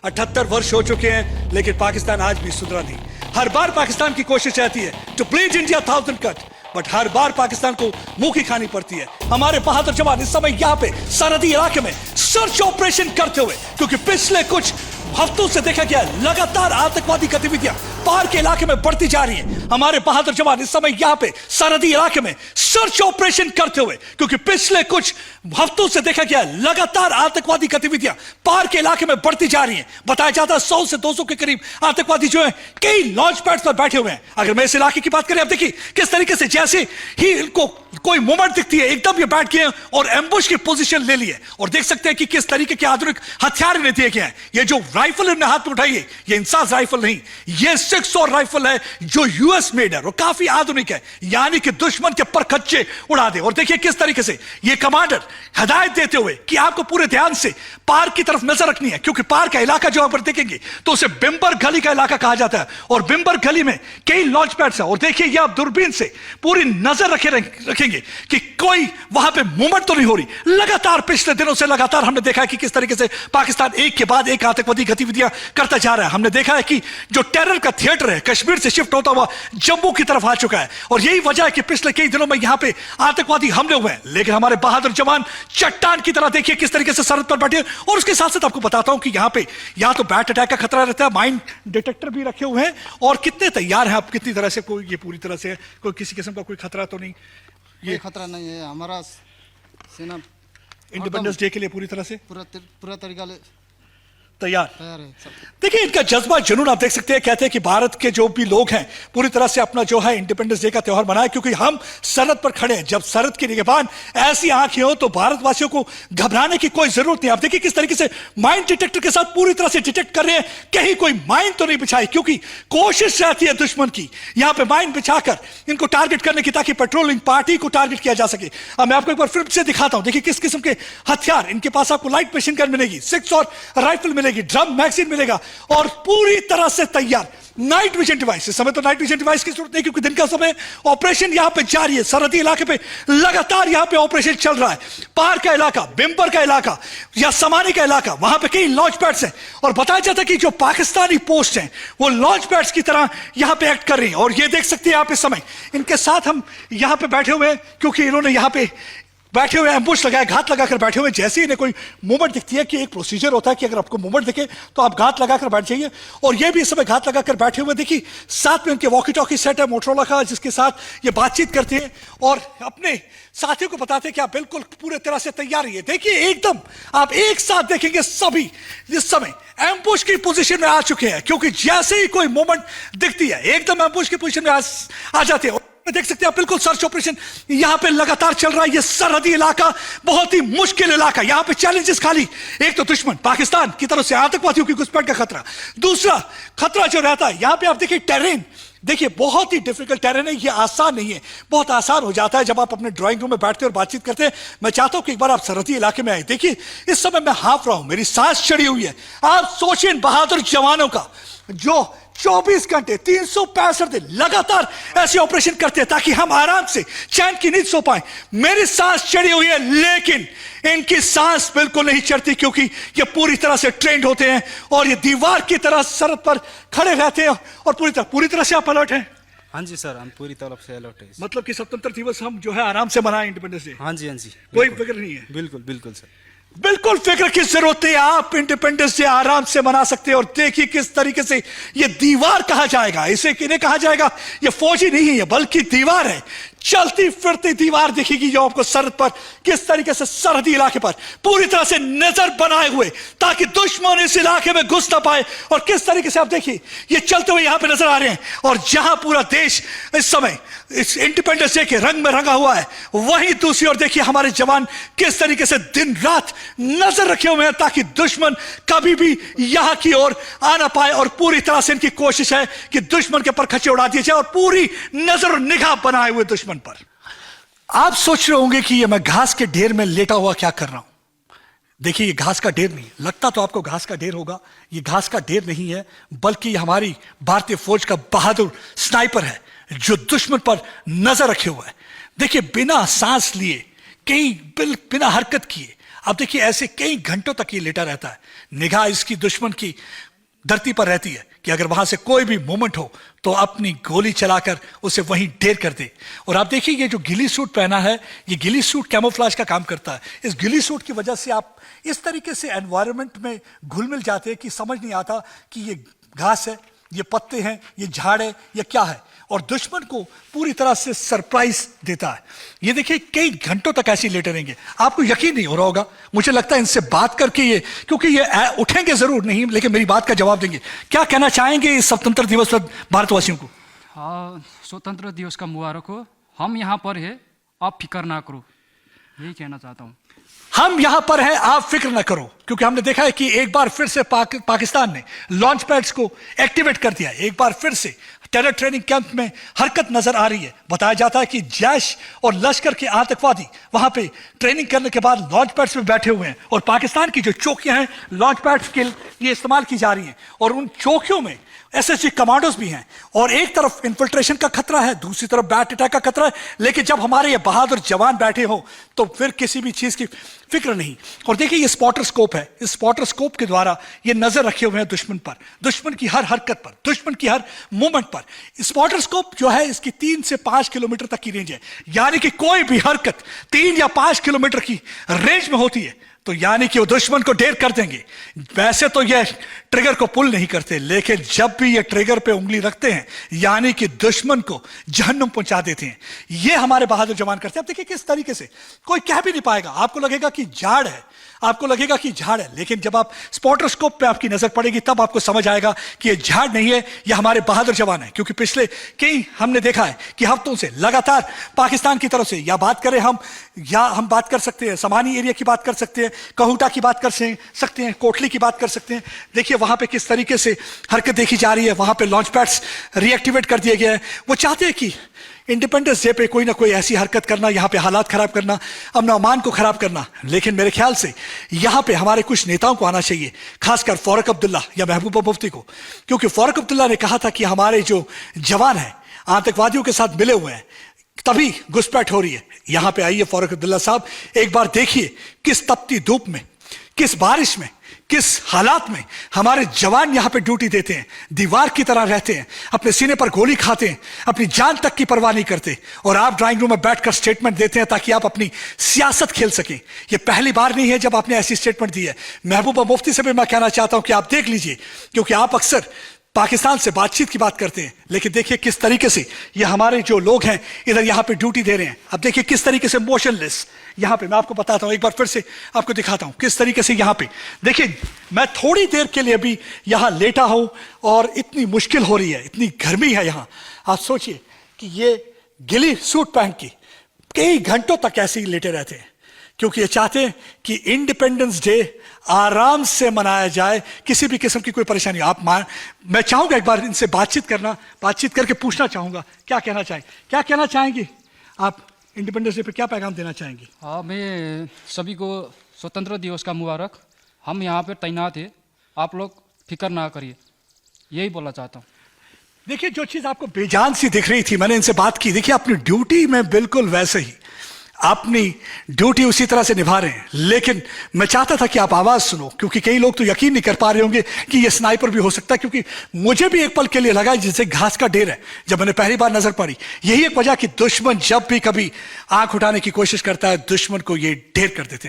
78 वर्ष हो चुके हैं, लेकिन पाकिस्तान आज भी सुधरा नहीं। हर बार पाकिस्तान की कोशिश रहती है to bleed India 1000 cut, but हर बार पाकिस्तान को मुंह की खानी पड़ती है। हमारे बहादुर जवान इस समय यहाँ पे सरहदी इलाके में सर्च ऑपरेशन करते हुए, क्योंकि पिछले कुछ हफ्तों से देखा गया लगातार आतंकवादी गतिविधियां पार के इलाके में बढ़ती जा रही हैं। हमारे बहादुर जवान इस समय यहाँ पे सरहदी इलाके में सर्च ऑपरेशन करते हुए, क्योंकि पिछले कुछ हफ्तों से देखा गया लगातार आतंकवादी गतिविधियां पार के इलाके में बढ़ती जा रही हैं। बताया जाता है 100 से 200 के करीब आतंकवादी जो है कई लॉन्च पैड्स पर बैठे हुए हैं। अगर मैं इस इलाके की बात करें, अब देखिए किस तरीके से जैसे ही इनको कोई मूवमेंट दिखती है एकदम ये बैठ गए और एम्बुश की पोजीशन ले ली है। और देख सकते हैं कि किस तरीके के आधुनिक हथियार इन्हें दिए गए हैं। ये जो राइफल इन्होंने हाथ में उठाई है, ये इंसास राइफल नहीं, ये 6 राइफल है जो यूएस मेड है और काफी आधुनिक है, यानी कि दुश्मन के परखच्चे उड़ा दे। और देखिए किस तरीके से ये कमांडर हिदायत देते हुए कि आपको पूरे ध्यान से पार की तरफ नजर रखनी है, क्योंकि पार का इलाका जो आप देखेंगे तो उसे बिम्बर गली का इलाका कहा जाता है और बिम्बर गली में कई लॉन्च पैड्स है। और देखिए ये आप दूरबीन से पूरी नजर रखेंगे कि कोई वहां पे मूवमेंट तो नहीं हो रही। लगातार पिछले दिनों से लगातार हमने देखा है कि किस तरीके से पाकिस्तान एक के बाद एक आतंकवादी गतिविधियां करता जा रहा है। हमने देखा है कि जो टेरर का थिएटर है कश्मीर से शिफ्ट होता हुआ जम्मू की तरफ आ चुका है, और यही वजह है कि पिछले कई दिनों में यहां पे आतंकवादी हमले हुए हैं। लेकिन हमारे बहादुर जवान चट्टान की तरह देखिए किस तरीके से सरहद पर बैठे। और उसके साथ साथ आपको बताता हूं कि यहां पे या तो बैट अटैक का खतरा रहता है, माइन डिटेक्टर भी रखे हुए हैं, और कितने तैयार हैं आप, कितनी तरह से कोई ये पूरी तरह से कोई किसी किस्म का कोई खतरा तो नहीं? ये खतरा नहीं है। हमारा सेना इंडिपेंडेंस डे के लिए पूरी तरह से पूरा तरीका तैयार है। देखिए इनका जज्बा जुनून आप देख सकते हैं। कहते हैं कि भारत के जो भी लोग हैं पूरी तरह से अपना जो है इंडिपेंडेंस डे का त्योहार मनाए, क्योंकि हम सरहद पर खड़े हैं। जब सरहद की निगहबान ऐसी आंखें हो तो भारतवासियों को घबराने की कोई जरूरत नहीं। आप देखिए किस तरीके से माइन डिटेक्टर के साथ पूरी तरह से डिटेक्ट कर रहे हैं, कहीं कोई माइन तो नहीं बिछाई, क्योंकि कोशिश रहती है दुश्मन की यहां पर माइन बिछाकर इनको टारगेट करने की, ताकि पेट्रोलिंग पार्टी को टारगेट किया जा सके। अब मैं आपको एक बार फिर से दिखाता हूं। देखिए किस किस्म के हथियार इनके पास, आपको लाइट मशीन गन मिलेगी, 6 और राइफल मिलेगी, ड्रम मैगजीन मिलेगा, और पूरी तरह से तैयार नाइट विजन डिवाइस। इस समय तो नाइट विजन डिवाइस की जरूरत नहीं, क्योंकि दिन का समय ऑपरेशन यहां पे जारी है। सरहदी इलाके पे लगातार यहां पे ऑपरेशन चल रहा है। पार का इलाका, बिम्बर का इलाका या समानी का इलाका, वहां पे कई लॉन्च पैड्स हैं, और बताया जाता है कि जो पाकिस्तानी पोस्ट हैं वो लॉन्च पैड्स की तरह यहां पे एक्ट कर रही हैं। और ये देख सकते हैं आप इस समय इनके साथ हम यहां पे बैठे हुए हैं, क्योंकि इन्होंने यहां पे बैठे हुए एम्बुश लगाया, घात लगाकर बैठे हुए। जैसे ही इन्हें कोई मूवमेंट दिखती है, कि एक प्रोसीजर होता है कि अगर आपको मूवमेंट दिखे तो आप घात लगाकर बैठ जाइए, और ये भी इस समय घात लगाकर बैठे हुए। देखिए साथ में उनके वॉकी टॉकी सेट है मोटरोला का, जिसके साथ ये बातचीत करते हैं और अपने साथियों को बताते हैं कि आप बिल्कुल पूरे तरह से तैयार रहिए। देखिए एकदम आप एक साथ देखेंगे सभी इस समय एम्बुश की पोजीशन में आ चुके हैं, क्योंकि जैसे ही कोई मूवमेंट दिखती है एकदम एम्बुश की पोजीशन में आ जाते हैं। देख सकते हैं आप बिल्कुल सर्च ऑपरेशन यहां पे लगातार चल रहा है। ये सरहदी इलाका बहुत ही मुश्किल इलाका, यहां पे चैलेंजेस खाली एक तो दुश्मन पाकिस्तान की तरफ से आतंकवादियों की घुसपैठ का खतरा, दूसरा खतरा जो रहता है यहां पे आप देखिए टेरेन, देखिए बहुत ही डिफिकल्ट टेरेन है, ये आसान नहीं है। बहुत आसान हो जाता है जब आप अपने ड्राइंग रूम में बैठते और बातचीत करते हैं। मैं चाहता हूं कि एक बार आप सरहदी इलाके में आए। देखिए इस समय मैं हाफ रहा हूं, मेरी सांस चढ़ी हुई है। आप सोचिए इन बहादुर जवानों का जो 24 घंटे 365 दिन लगातार ऐसे ऑपरेशन करते हैं, ताकि हम आराम से चैन की नींद सो पाए। मेरी सांस चढ़ी हुई है, लेकिन इनकी सांस बिल्कुल नहीं चढ़ती, क्योंकि ये पूरी तरह से ट्रेंड होते हैं और ये दीवार की तरह सरहद पर खड़े रहते हैं। और पूरी तरह से आप अलर्ट हैं? हाँ जी सर, हम पूरी तरफ से अलर्ट है। मतलब कि स्वतंत्रता दिवस हम जो है आराम से मनाएं, इंडिपेंडेंस डे? हाँ जी, हाँ जी, कोई फिक्र नहीं है? बिल्कुल बिल्कुल सर, बिल्कुल फिक्र की जरूरत है। आप इंडिपेंडेंस डे आराम से मना सकते हैं। और देखिए किस तरीके से ये दीवार कहा जाएगा, इसे किन्हें कहा जाएगा? ये फौजी नहीं है बल्कि दीवार है, चलती फिरती दीवार दिखेगी जो आपको सरहद पर किस तरीके से सरहदी इलाके पर पूरी तरह से नजर बनाए हुए, ताकि दुश्मन इस इलाके में घुस ना पाए। और किस तरीके से आप देखिए ये चलते हुए यहां पे नजर आ रहे हैं। और जहां पूरा देश इस समय इस इंडिपेंडेंस डे के रंग में रंगा हुआ है, वहीं दूसरी ओर देखिए हमारे जवान किस तरीके से दिन रात नजर रखे हुए हैं, ताकि दुश्मन कभी भी यहां की ओर आ ना पाए। और पूरी तरह से इनकी कोशिश है कि दुश्मन के परखच्चे उड़ा दिए जाए और पूरी नजर और निगाह बनाए हुए दुश्मन पर। आप सोच रहे होंगे कि ये मैं घास के ढेर में लेटा हुआ क्या कर रहा हूं। देखिए ये घास का ढेर नहीं, लगता तो आपको घास का ढेर होगा, ये घास का ढेर नहीं है, बल्कि हमारी भारतीय फौज का बहादुर स्नाइपर है जो दुश्मन पर नजर रखे हुआ है। देखिए बिना सांस लिए, कहीं बिना हरकत किए अब देखिए ऐसे कई घंटों तक ये लेटा रहता है, निगाह इसकी दुश्मन की धरती पर रहती है कि अगर वहां से कोई भी मूवमेंट हो तो अपनी गोली चलाकर उसे वहीं ढेर कर दे। और आप देखिए ये जो गिली सूट पहना है, ये गिली सूट कैमोफ्लेज का काम करता है। इस गिली सूट की वजह से आप इस तरीके से एनवायरनमेंट में घुल मिल जाते हैं कि समझ नहीं आता कि ये घास है, ये पत्ते हैं, ये झाड़ है, ये क्या है, और दुश्मन को पूरी तरह से सरप्राइज देता है। ये देखिए कई घंटों तक ऐसे लेटे रहेंगे, आपको यकीन नहीं हो रहा होगा। मुझे लगता है इनसे बात करके ये, क्योंकि ये उठेंगे जरूर नहीं लेकिन मेरी बात का जवाब देंगे। क्या कहना चाहेंगे इस स्वतंत्र दिवस पर भारतवासियों को? हाँ, स्वतंत्र दिवस का मुबारक हो। हम यहाँ पर है, आप फिक्र ना करो, यही कहना चाहता हूँ। हम यहां पर हैं, आप फिक्र न करो, क्योंकि हमने देखा है कि एक बार फिर से पाकिस्तान ने लॉन्च पैड्स को एक्टिवेट कर दिया। एक बार फिर से टेरर ट्रेनिंग कैंप में हरकत नजर आ रही है। बताया जाता है कि जैश और लश्कर के आतंकवादी वहां पे ट्रेनिंग करने के बाद लॉन्च पैड्स पे बैठे हुए हैं, और पाकिस्तान की जो चौकियां हैं लॉन्च पैड्स के लिए इस्तेमाल की जा रही हैं, और उन चौकियों में एसएसजी कमांडोज भी हैं। और एक तरफ इन्फिल्ट्रेशन का खतरा है, दूसरी तरफ बैट अटैक का खतरा है, लेकिन जब हमारे ये बहादुर जवान बैठे हो तो फिर किसी भी चीज की फिक्र नहीं। और देखिए ये स्पॉटर स्कोप है, इस स्पॉटर स्कोप के द्वारा ये नजर रखे हुए हैं दुश्मन पर, दुश्मन की हर हरकत पर, दुश्मन की हर मूवमेंट पर। स्पॉटर स्कोप जो है इसकी 3 से 5 किलोमीटर तक की रेंज है, यानी कि कोई भी हरकत 3 या 5 किलोमीटर की रेंज में होती है तो यानी कि वो दुश्मन को ढेर कर देंगे। वैसे तो ये ट्रिगर को पुल नहीं करते, लेकिन जब भी ये ट्रिगर पे उंगली रखते हैं यानी कि दुश्मन को जहन्नुम पहुंचा देते हैं। ये हमारे बहादुर जवान करते हैं। अब देखिए किस तरीके से, कोई कह भी नहीं पाएगा, आपको लगेगा कि झाड़ है, आपको लगेगा कि झाड़ है, लेकिन जब आप स्पॉटर स्कोप पे आपकी नजर पड़ेगी तब आपको समझ आएगा कि ये झाड़ नहीं है, ये हमारे बहादुर जवान है। क्योंकि पिछले कई हमने देखा है कि हफ्तों से लगातार पाकिस्तान की तरफ से, या बात करें हम, या हम बात कर सकते हैं समानी एरिया की बात कर सकते हैं, कहूटा की बात कर सकते हैं, कोटली की बात कर सकते हैं। देखिए वहां पे किस तरीके से हरकत देखी जा रही है, वहां पे लॉन्च पैड्स रीएक्टिवेट कर दिए गए हैं। वो चाहते हैं कि इंडिपेंडेंस डे पे कोई ना कोई ऐसी हरकत करना, यहां पे हालात खराब करना, अमन अमान को खराब करना। लेकिन मेरे ख्याल से यहां पे हमारे कुछ नेताओं को आना चाहिए, खासकर फारूक अब्दुल्ला या महबूबा मुफ्ती को, क्योंकि फारूक अब्दुल्ला ने कहा था कि हमारे जो जवान हैं आतंकवादियों के साथ मिले हुए हैं, तभी घुसपैठ हो रही है। यहां पे आइए फारूक अब्दुल्ला साहब, एक बार देखिए किस तपती धूप में, किस बारिश में, किस हालात में हमारे जवान यहां पे ड्यूटी देते हैं, दीवार की तरह रहते हैं, अपने सीने पर गोली खाते हैं, अपनी जान तक की परवाह नहीं करते, और आप ड्राइंग रूम में बैठकर स्टेटमेंट देते हैं ताकि आप अपनी सियासत खेल सकें। यह पहली बार नहीं है जब आपने ऐसी स्टेटमेंट दी है। महबूबा मुफ्ती से भी मैं कहना चाहता हूं कि आप देख लीजिए, क्योंकि आप अक्सर पाकिस्तान से बातचीत की बात करते हैं, लेकिन देखिए किस तरीके से ये हमारे जो लोग हैं इधर यहां पे ड्यूटी दे रहे हैं। अब देखिए किस तरीके से मोशनलेस यहां पे, मैं आपको बताता हूं, एक बार फिर से आपको दिखाता हूं किस तरीके से यहां पे देखिए, मैं थोड़ी देर के लिए भी यहां लेटा हूं और इतनी मुश्किल हो रही है, इतनी गर्मी है यहां। आप सोचिए कि ये गिली सूट पहन के कई घंटों तक ऐसे ही लेटे रहते हैं, क्योंकि ये चाहते हैं कि इंडिपेंडेंस डे आराम से मनाया जाए, किसी भी किस्म की कोई परेशानी। मैं चाहूंगा एक बार इनसे बातचीत करके पूछना चाहूंगा क्या कहना चाहेंगे आप, इंडिपेंडेंस डे पे क्या पैगाम देना चाहेंगे? हाँ, मैं सभी को स्वतंत्र दिवस का मुबारक। हम यहाँ पे तैनात है, आप लोग फिक्र ना करिए, यही बोलना चाहता हूँ। देखिए जो चीज आपको बेजान सी दिख रही थी, मैंने इनसे बात की, देखिए अपनी ड्यूटी में बिल्कुल वैसे ही अपनी ड्यूटी उसी तरह से निभा रहे हैं, लेकिन मैं चाहता था कि आप आवाज सुनो, क्योंकि कई लोग तो यकीन नहीं कर पा रहे होंगे कि ये स्नाइपर भी हो सकता है, क्योंकि मुझे भी एक पल के लिए लगा जैसे घास का ढेर है जब मैंने पहली बार नजर पड़ी। यही एक वजह कि दुश्मन जब भी कभी आंख उठाने की कोशिश करता है, दुश्मन को ये ढेर कर देते हैं।